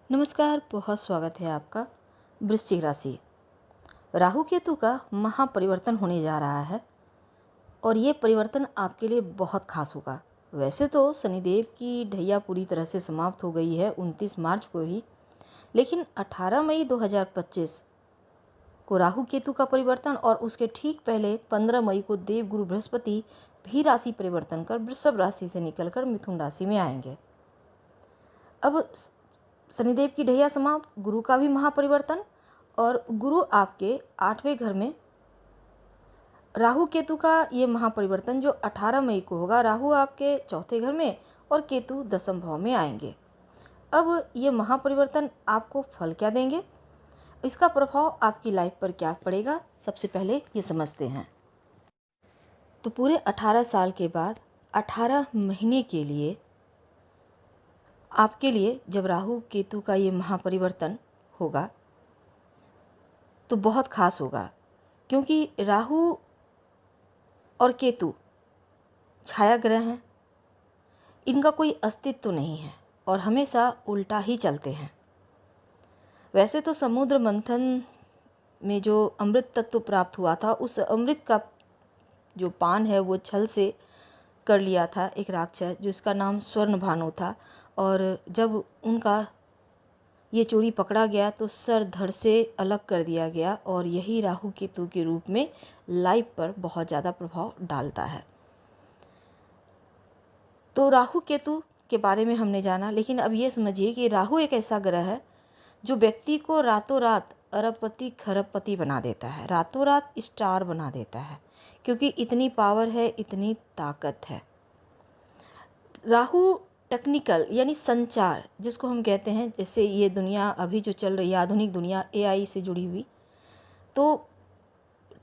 नमस्कार, बहुत स्वागत है आपका। वृश्चिक राशि, राहु केतु का महापरिवर्तन होने जा रहा है और ये परिवर्तन आपके लिए बहुत खास होगा। वैसे तो शनिदेव की ढैया पूरी तरह से समाप्त हो गई है 29 मार्च को ही, लेकिन 18 मई 2025 को राहु केतु का परिवर्तन और उसके ठीक पहले 15 मई को देवगुरु बृहस्पति भी राशि परिवर्तन कर वृषभ राशि से निकलकर मिथुन राशि में आएंगे। अब शनिदेव की ढैया समाप्त, गुरु का भी महापरिवर्तन, और गुरु आपके 8वें घर में, राहु केतु का ये महापरिवर्तन जो 18 मई को होगा। राहु आपके चौथे घर में और केतु दसम भाव में आएंगे। अब ये महापरिवर्तन आपको फल क्या देंगे, इसका प्रभाव आपकी लाइफ पर क्या पड़ेगा, सबसे पहले ये समझते हैं। तो पूरे 18 साल के बाद 18 महीने के लिए आपके लिए जब राहु केतु का ये महापरिवर्तन होगा तो बहुत खास होगा, क्योंकि राहु और केतु छाया ग्रह हैं, इनका कोई अस्तित्व नहीं है और हमेशा उल्टा ही चलते हैं। वैसे तो समुद्र मंथन में जो अमृत तत्व प्राप्त हुआ था, उस अमृत का जो पान है वो छल से कर लिया था एक राक्षस जिसका नाम स्वर्ण भानु था, और जब उनका ये चोरी पकड़ा गया तो सर धड़ से अलग कर दिया गया, और यही राहु केतु के रूप में लाइफ पर बहुत ज़्यादा प्रभाव डालता है। तो राहु केतु के बारे में हमने जाना, लेकिन अब ये समझिए कि राहु एक ऐसा ग्रह है जो व्यक्ति को रातों रात अरबपति खरबपति बना देता है, रातों रात स्टार बना देता है, क्योंकि इतनी पावर है, इतनी ताकत है। राहु टेक्निकल यानी संचार जिसको हम कहते हैं, जैसे ये दुनिया अभी जो चल रही है आधुनिक दुनिया एआई से जुड़ी हुई, तो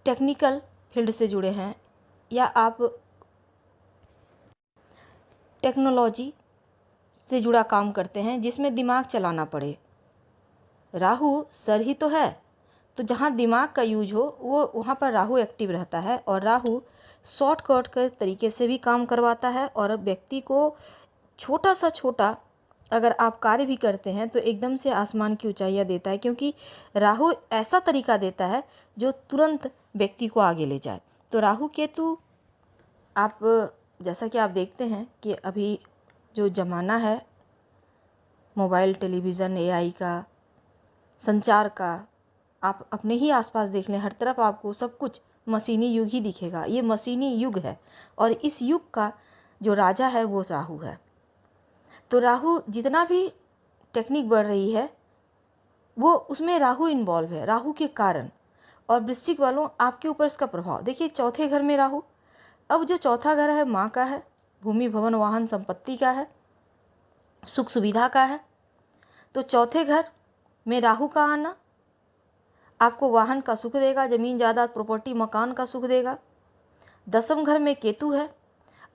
टेक्निकल फील्ड से जुड़े हैं या आप टेक्नोलॉजी से जुड़ा काम करते हैं जिसमें दिमाग चलाना पड़े। राहु सर ही तो है, तो जहाँ दिमाग का यूज हो वो वहाँ पर राहु एक्टिव रहता है, और राहु शॉर्टकट के तरीके से भी काम करवाता है, और व्यक्ति को छोटा सा छोटा अगर आप कार्य भी करते हैं तो एकदम से आसमान की ऊंचाइयाँ देता है, क्योंकि राहु ऐसा तरीका देता है जो तुरंत व्यक्ति को आगे ले जाए। तो राहु केतु आप जैसा कि आप देखते हैं कि अभी जो ज़माना है मोबाइल टेलीविज़न एआई का, संचार का, आप अपने ही आसपास देख लें, हर तरफ आपको सब कुछ मशीनी युग ही दिखेगा। ये मशीनी युग है और इस युग का जो राजा है वो राहु है। तो राहु जितना भी टेक्निक बढ़ रही है वो उसमें राहु इन्वॉल्व है, राहु के कारण। और वृश्चिक वालों, आपके ऊपर इसका प्रभाव देखिए, चौथे घर में राहु। अब जो चौथा घर है माँ का है, भूमि भवन वाहन संपत्ति का है, सुख सुविधा का है। तो चौथे घर में राहु का आना आपको वाहन का सुख देगा, ज़मीन जायदाद प्रॉपर्टी मकान का सुख देगा। दसम घर में केतु है।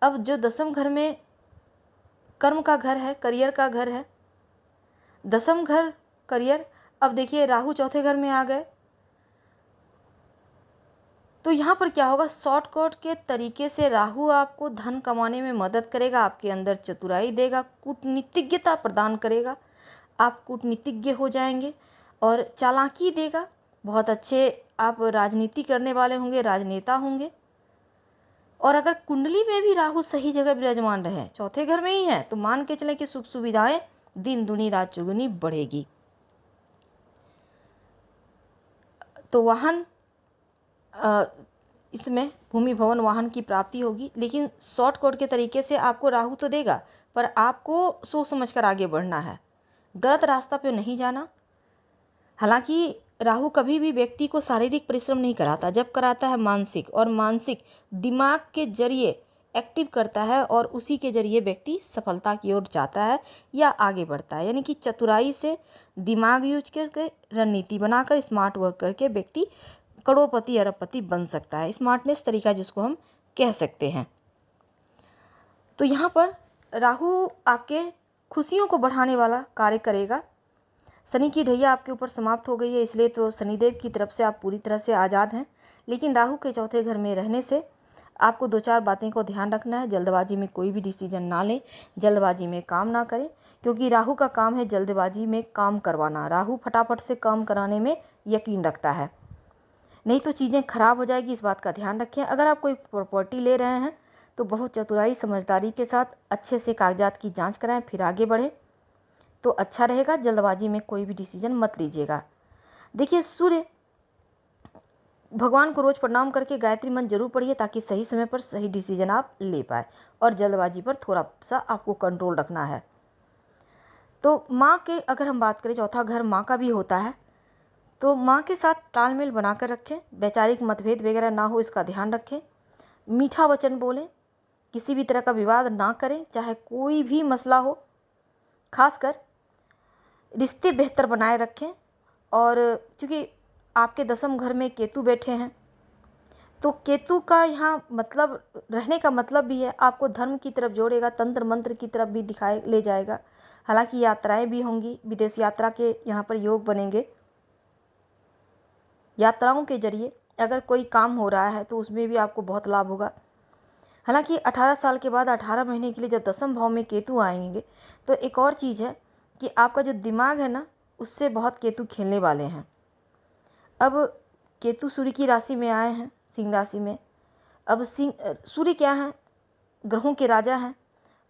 अब जो दसम घर में कर्म का घर है, करियर का घर है, दसम घर करियर। अब देखिए राहु चौथे घर में आ गए, तो यहाँ पर क्या होगा, शॉर्टकट के तरीके से राहु आपको धन कमाने में मदद करेगा, आपके अंदर चतुराई देगा, कूटनीतिज्ञता प्रदान करेगा, आप कूटनीतिज्ञ हो जाएंगे, और चालाकी देगा। बहुत अच्छे आप राजनीति करने वाले होंगे, राजनेता होंगे। और अगर कुंडली में भी राहु सही जगह विराजमान रहे, चौथे घर में ही है, तो मान के चलें कि सुख सुविधाएं दिन दुनी रात चौगुनी बढ़ेगी। तो वाहन इसमें भूमि भवन वाहन की प्राप्ति होगी, लेकिन शॉर्टकट के तरीके से आपको राहु तो देगा, पर आपको सोच समझ कर आगे बढ़ना है, गलत रास्ता पे नहीं जाना। हालांकि राहु कभी भी व्यक्ति को शारीरिक परिश्रम नहीं कराता, जब कराता है मानसिक, और मानसिक दिमाग के जरिए एक्टिव करता है, और उसी के जरिए व्यक्ति सफलता की ओर जाता है या आगे बढ़ता है। यानी कि चतुराई से दिमाग यूज करके रणनीति बनाकर स्मार्ट वर्क करके व्यक्ति करोड़पति अरबपति बन सकता है, स्मार्टनेस तरीका जिसको हम कह सकते हैं। तो यहाँ पर राहु आपके खुशियों को बढ़ाने वाला कार्य करेगा। शनि की ढैया आपके ऊपर समाप्त हो गई है, इसलिए तो शनिदेव की तरफ से आप पूरी तरह से आज़ाद हैं, लेकिन राहु के चौथे घर में रहने से आपको 2-4 बातें को ध्यान रखना है। जल्दबाजी में कोई भी डिसीजन ना लें, जल्दबाजी में काम ना करें, क्योंकि राहु का काम है जल्दबाजी में काम करवाना। राहु फटाफट से काम कराने में यकीन रखता है, नहीं तो चीज़ें खराब हो जाएगी, इस बात का ध्यान रखें। अगर आप कोई प्रॉपर्टी ले रहे हैं तो बहुत चतुराई समझदारी के साथ अच्छे से कागजात की जांच कराएं, फिर आगे बढ़ें तो अच्छा रहेगा। जल्दबाजी में कोई भी डिसीजन मत लीजिएगा। देखिए, सूर्य भगवान को रोज़ प्रणाम करके गायत्री मंत्र जरूर पढ़िए, ताकि सही समय पर सही डिसीजन आप ले पाए, और जल्दबाजी पर थोड़ा सा आपको कंट्रोल रखना है। तो माँ के अगर हम बात करें, चौथा घर माँ का भी होता है, तो माँ के साथ तालमेल बनाकर रखें, वैचारिक मतभेद वगैरह ना हो, इसका ध्यान रखें। मीठा वचन बोलें, किसी भी तरह का विवाद ना करें, चाहे कोई भी मसला हो। खासकर रिश्ते बेहतर बनाए रखें, और चूँकि आपके 10वें घर में केतु बैठे हैं, तो केतु का यहाँ मतलब रहने का मतलब भी है आपको धर्म की तरफ जोड़ेगा, तंत्र मंत्र की तरफ भी दिखाए ले जाएगा। हालांकि यात्राएं भी होंगी, विदेश यात्रा के यहाँ पर योग बनेंगे। यात्राओं के जरिए अगर कोई काम हो रहा है तो उसमें भी आपको बहुत लाभ होगा। हालांकि 18 साल के बाद 18 महीने के लिए जब 10वें भाव में केतु आएंगे, तो एक और चीज़ है कि आपका जो दिमाग है ना, उससे बहुत केतु खेलने वाले हैं। अब केतु सूर्य की राशि में आए हैं, सिंह राशि में। अब सूर्य क्या है, ग्रहों के राजा हैं।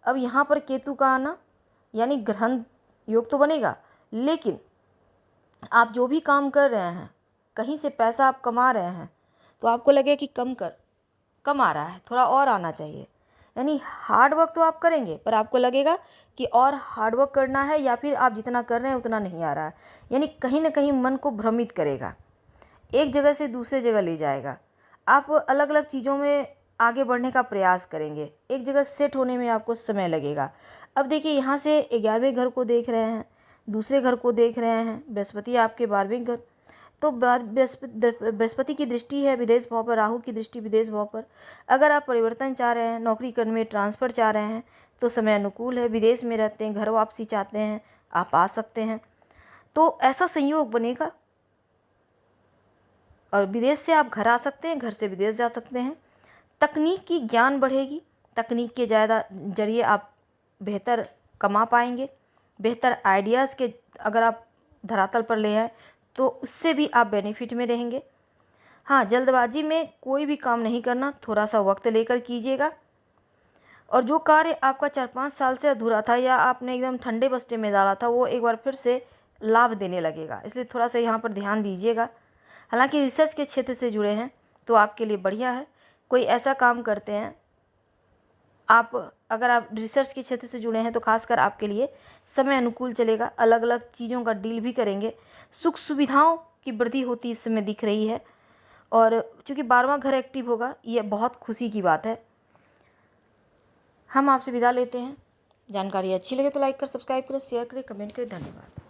अब यहाँ पर केतु का आना यानी ग्रहण योग तो बनेगा, लेकिन आप जो भी काम कर रहे हैं, कहीं से पैसा आप कमा रहे हैं, तो आपको लगे कि कम आ रहा है, थोड़ा और आना चाहिए। यानी हार्ड वर्क तो आप करेंगे, पर आपको लगेगा कि और हार्ड वर्क करना है, या फिर आप जितना कर रहे हैं उतना नहीं आ रहा है। यानी कहीं ना कहीं मन को भ्रमित करेगा, एक जगह से दूसरे जगह ले जाएगा। आप अलग अलग चीज़ों में आगे बढ़ने का प्रयास करेंगे, एक जगह सेट होने में आपको समय लगेगा। अब देखिए, यहाँ से 11वें घर को देख रहे हैं, दूसरे घर को देख रहे हैं, बृहस्पति आपके 12वें घर, तो बृहस्पति की दृष्टि है विदेश भाव पर, राहु की दृष्टि विदेश भाव पर। अगर आप परिवर्तन चाह रहे हैं, नौकरी करने में ट्रांसफ़र चाह रहे हैं, तो समय अनुकूल है। विदेश में रहते हैं, घर वापसी चाहते हैं, आप आ सकते हैं, तो ऐसा संयोग बनेगा, और विदेश से आप घर आ सकते हैं, घर से विदेश जा सकते हैं। तकनीक की ज्ञान बढ़ेगी, तकनीक के ज़्यादा जरिए आप बेहतर कमा पाएंगे। बेहतर आइडियाज़ के अगर आप धरातल पर ले आए तो उससे भी आप बेनिफिट में रहेंगे। हाँ, जल्दबाजी में कोई भी काम नहीं करना, थोड़ा सा वक्त लेकर कीजिएगा। और जो कार्य आपका 4-5 साल से अधूरा था, या आपने एकदम ठंडे बस्ते में डाला था, वो एक बार फिर से लाभ देने लगेगा, इसलिए थोड़ा सा यहाँ पर ध्यान दीजिएगा। हालांकि रिसर्च के क्षेत्र से जुड़े हैं तो आपके लिए बढ़िया है। कोई ऐसा काम करते हैं आप, अगर आप रिसर्च के क्षेत्र से जुड़े हैं तो खासकर आपके लिए समय अनुकूल चलेगा। अलग अलग चीज़ों का डील भी करेंगे, सुख सुविधाओं की वृद्धि होती इस समय दिख रही है। और चूँकि 12वां घर एक्टिव होगा, ये बहुत खुशी की बात है। हम आपसे विदा लेते हैं। जानकारी अच्छी लगे तो लाइक कर, सब्सक्राइब करें, शेयर करें, कमेंट करें। धन्यवाद।